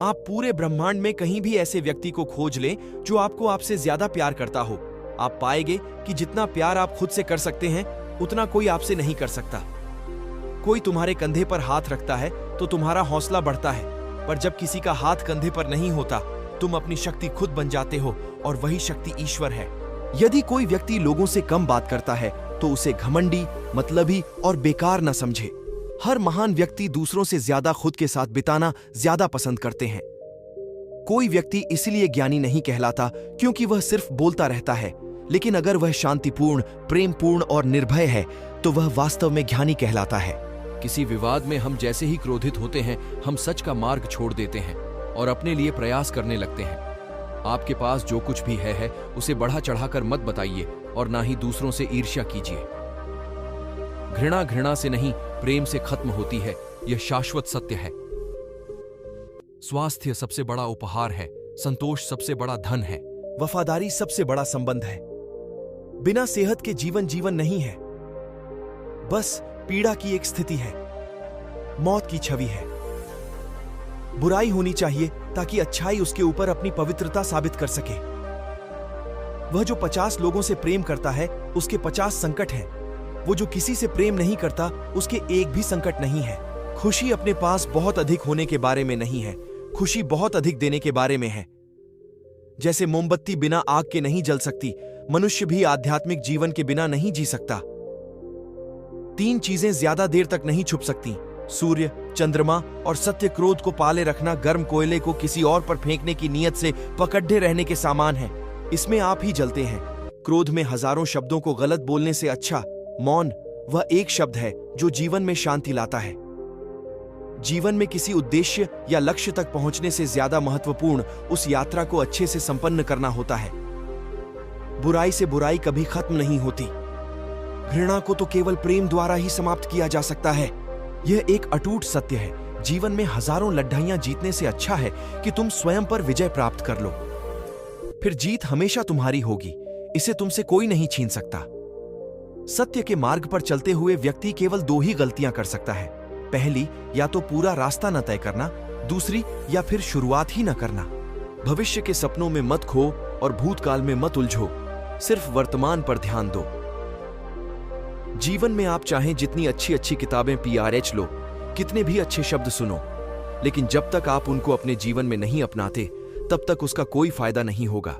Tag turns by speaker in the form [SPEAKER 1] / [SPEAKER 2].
[SPEAKER 1] आप पूरे ब्रह्मांड में कहीं भी ऐसे व्यक्ति को खोज लें जो आपको आपसे ज्यादा प्यार करता हो। आप पाएंगे कि जितना प्यार आप खुद से कर सकते हैं उतना कोई आपसे नहीं कर सकता। कोई तुम्हारे कंधे पर हाथ रखता है तो तुम्हारा हौसला बढ़ता है, पर जब किसी का हाथ कंधे पर नहीं होता तुम अपनी शक्ति खुद बन जाते हो, और वही शक्ति ईश्वर है। यदि कोई व्यक्ति लोगों से कम बात करता है तो उसे घमंडी, मतलबी और बेकार न समझे। हर महान व्यक्ति दूसरों से ज्यादा खुद के साथ बिताना ज्यादा पसंद करते हैं। कोई व्यक्ति इसलिए ज्ञानी नहीं कहलाता क्योंकि वह सिर्फ बोलता रहता है, लेकिन अगर वह शांतिपूर्ण, प्रेमपूर्ण और निर्भय है तो वह वास्तव में ज्ञानी कहलाता है।
[SPEAKER 2] किसी विवाद में हम जैसे ही क्रोधित होते हैं हम सच का मार्ग छोड़ देते हैं और अपने लिए प्रयास करने लगते हैं। आपके पास जो कुछ भी है उसे बढ़ा चढ़ाकर मत बताइए और ना ही दूसरों से ईर्ष्या कीजिए। घृणा घृणा से नहीं, प्रेम से खत्म होती है, यह शाश्वत सत्य है। स्वास्थ्य सबसे बड़ा उपहार है, संतोष सबसे बड़ा धन है,
[SPEAKER 1] वफादारी सबसे बड़ा संबंध है। बिना सेहत के जीवन नहीं है, बस पीड़ा की एक स्थिति है, मौत की छवि है। बुराई होनी चाहिए ताकि अच्छाई उसके ऊपर अपनी पवित्रता साबित कर सके। वह जो 50 लोगों से प्रेम करता है उसके 50 संकट हैं। वो जो किसी से प्रेम नहीं करता उसके एक भी संकट नहीं है। खुशी अपने पास बहुत अधिक होने के बारे में नहीं है, खुशी बहुत अधिक देने के बारे में है। जैसे मोमबत्ती बिना आग के नहीं जल सकती, मनुष्य भी आध्यात्मिक जीवन के बिना नहीं जी सकता। 3 चीजें ज्यादा देर तक नहीं छुप सकती, सूर्य, चंद्रमा और सत्य। क्रोध को पाले रखना गर्म कोयले को किसी और पर फेंकने की नीयत से पकड़े रहने के समान है। इसमें आप ही जलते हैं। क्रोध में हजारों शब्दों को गलत बोलने से अच्छा मौन वह एक शब्द है जो जीवन में शांति लाता है। जीवन में किसी उद्देश्य या लक्ष्य तक पहुंचने से ज्यादा महत्वपूर्ण उस यात्रा को अच्छे से संपन्न करना होता है। बुराई से बुराई कभी खत्म नहीं होती। घृणा को तो केवल प्रेम द्वारा ही समाप्त किया जा सकता है। यह एक अटूट सत्य है। जीवन में हजारों लड़ाइयां जीतने से अच्छा है कि तुम स्वयं पर विजय प्राप्त कर लो। फिर जीत हमेशा तुम्हारी होगी, इसे तुमसे कोई नहीं छीन सकता। सत्य के मार्ग पर चलते हुए व्यक्ति केवल 2 ही गलतियां कर सकता है। पहली, या तो पूरा रास्ता न तय करना, दूसरी या फिर शुरुआत ही न करना। भविष्य के सपनों में मत खो और भूतकाल में मत उलझो, सिर्फ वर्तमान पर ध्यान दो। जीवन में आप चाहें जितनी अच्छी अच्छी किताबें PRH लो, कितने भी अच्छे शब्द सुनो, लेकिन जब तक आप उनको अपने जीवन में नहीं अपनाते तब तक उसका कोई फायदा नहीं होगा।